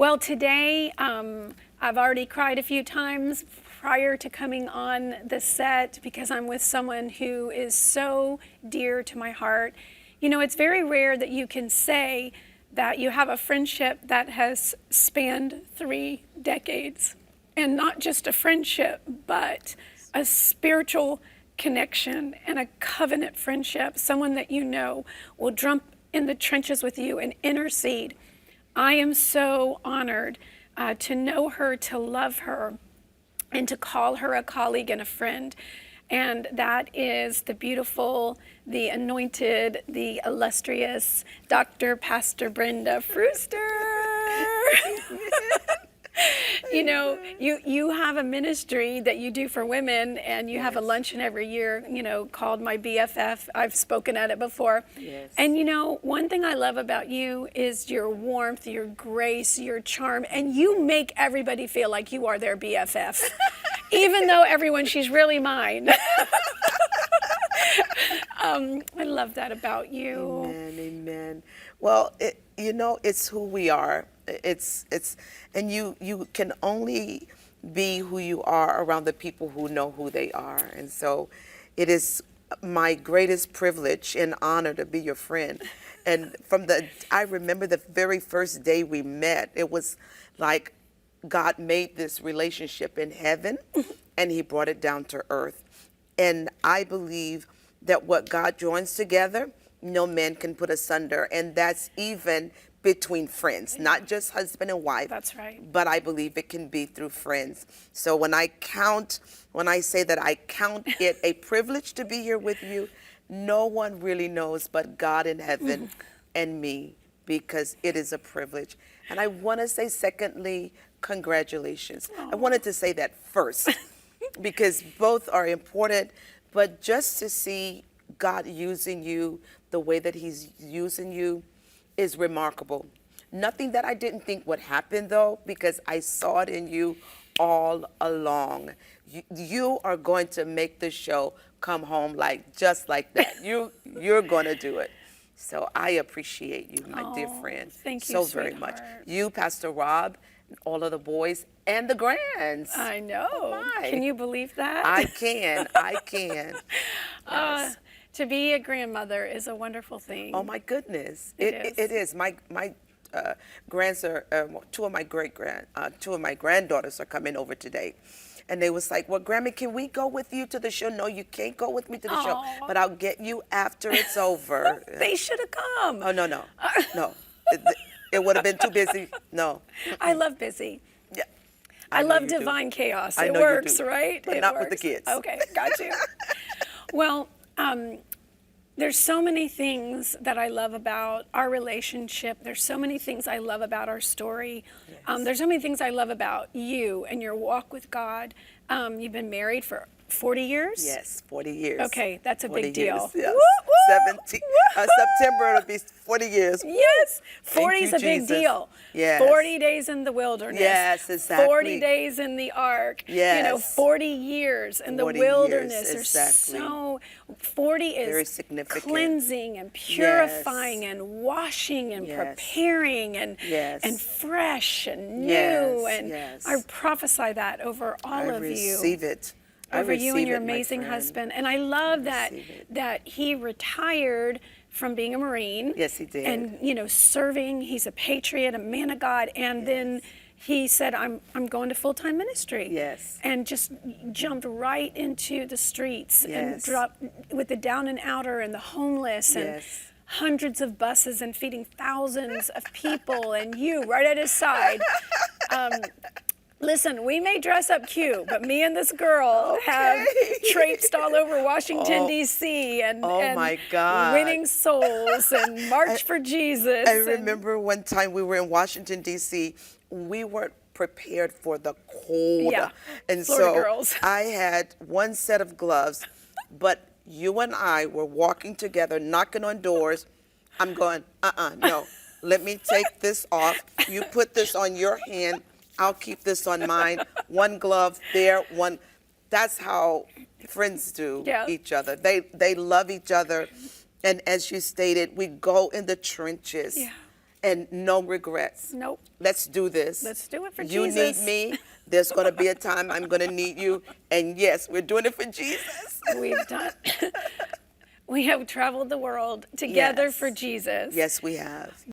Well, today I've already cried a few times prior to coming on the set because I'm with someone who is so dear to my heart. You know, it's very rare that you can say that you have a friendship that has spanned 3 decades. And not just a friendship, but a spiritual connection and a covenant friendship. Someone that you know will jump in the trenches with you and intercede. I am so honored to know her, to love her, and to call her a colleague and a friend. And that is the beautiful, the anointed, the illustrious Dr. Pastor Brenda Fruster. You know, you have a ministry that you do for women, and you have a luncheon every year, you know, called My BFF. I've spoken at it before. Yes. And you know, one thing I love about you is your warmth, your grace, your charm, and you make everybody feel like you are their BFF. Even though she's really mine. I love that about you. Amen, amen. Well, it's who we are. And you can only be who you are around the people who know who they are. And so it is my greatest privilege and honor to be your friend. And I remember the very first day we met, it was like God made this relationship in heaven and he brought it down to earth. And I believe that what God joins together, no man can put asunder. And that's even between friends, not just husband and wife. That's right. But I believe it can be through friends. So when I say that I count it a privilege to be here with you, no one really knows but God in heaven and me, because it is a privilege. And I want to say, secondly, congratulations. I wanted to say that first because both are important, but just to see God using you the way that he's using you is remarkable. Nothing that I didn't think would happen, though, because I saw it in you all along. You are going to make the show come home just like that. You're going to do it. So I appreciate you, my dear friend. Thank you, so very much. You, Pastor Rob, all of the boys, and the grands. I know. Oh, my. Can you believe that? I can. Yes. To be a grandmother is a wonderful thing. Oh my goodness, It is. My grands are two of my granddaughters are coming over today, and they was like, "Well, Grammy, can we go with you to the show?" No, you can't go with me to the show, but I'll get you after it's over. They should have come. Oh no. It would have been too busy. No. I love busy. Yeah. I love divine chaos. I It know you works, do. right? But it not works. with the kids. Okay, got you. Well, there's so many things that I love about our relationship. There's so many things I love about our story. Yes. There's so many things I love about you and your walk with God. You've been married for 40 years? Yes, 40 years. Okay, that's a 40 big deal. Years, yes. Woo, woo, September it'll be 40 years. Yes, 40 Thank is you, a big Jesus. deal. Yes. 40 days in the wilderness. Yes, exactly. 40 days in the ark. Yes. You know, 40 years in the 40 years, wilderness. exactly. 40 is very significant. cleansing and purifying Yes. and washing and Yes. preparing and Yes. and fresh and new. Yes, And yes. I prophesy that over all of you. Receive it. Over you and your receive it, my amazing friend. husband. And I love receive it. that he retired from being a Marine. Yes, he did. And, you know, serving. He's a patriot, a man of God. And then he said, I'm going to full-time ministry. Yes. And just jumped right into the streets and Yes. dropped with the down and outer and the homeless and Yes. hundreds of buses and feeding thousands of people and you right at his side. Listen, we may dress up cute, but me and this girl have traipsed all over Washington, D.C. and my God. winning souls and March for Jesus. I remember one time we were in Washington, D.C. We weren't prepared for the cold. Yeah, And Florida so girls. I had one set of gloves, but you and I were walking together, knocking on doors. I'm going, no, let me take this off. You put this on your hand. I'll keep this on mine. One glove there, one. That's how friends do each other. They love each other. And as you stated, we go in the trenches. Yeah. And no regrets. Nope. Let's do this. Let's do it for you Jesus. You need me. There's going to be a time I'm going to need you. And yes, we're doing it for Jesus. We've done. We have traveled the world together Yes. for Jesus. Yes, we have.